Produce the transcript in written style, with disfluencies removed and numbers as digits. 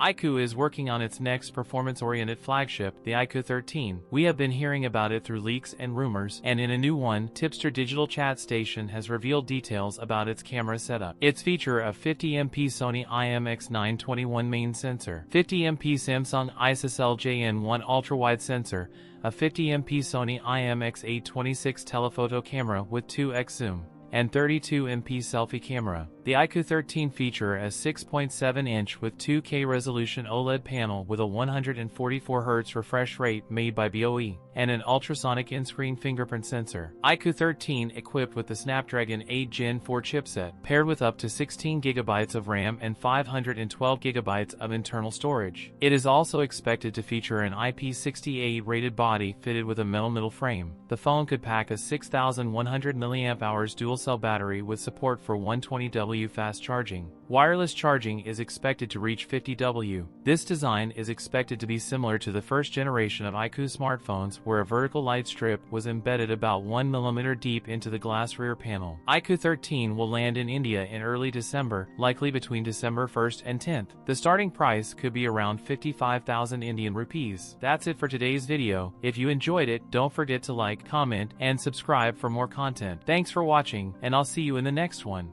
iQOO is working on its next performance-oriented flagship, the iQOO 13. We have been hearing about it through leaks and rumors, and in a new one, Tipster Digital Chat Station has revealed details about its camera setup. Its feature a 50MP Sony IMX921 main sensor, 50MP Samsung ISOCELL-JN1 ultra-wide sensor, a 50MP Sony IMX826 telephoto camera with 2x zoom, and 32MP selfie camera. The iQOO 13 feature a 6.7-inch with 2K resolution OLED panel with a 144Hz refresh rate made by BOE, and an ultrasonic in-screen fingerprint sensor. iQOO 13 equipped with the Snapdragon 8 Gen 4 chipset, paired with up to 16GB of RAM and 512GB of internal storage. It is also expected to feature an IP68 rated body fitted with a metal middle frame. The phone could pack a 6100 mAh dual-cell battery with support for 120W fast charging. Wireless charging is expected to reach 50W. This design is expected to be similar to the first generation of iQOO smartphones, where a vertical light strip was embedded about 1 mm deep into the glass rear panel. iQOO 13 will land in India in early December, likely between December 1st and 10th. The starting price could be around 55,000 Indian rupees. That's it for today's video. If you enjoyed it, don't forget to like, comment, and subscribe for more content. Thanks for watching, and I'll see you in the next one.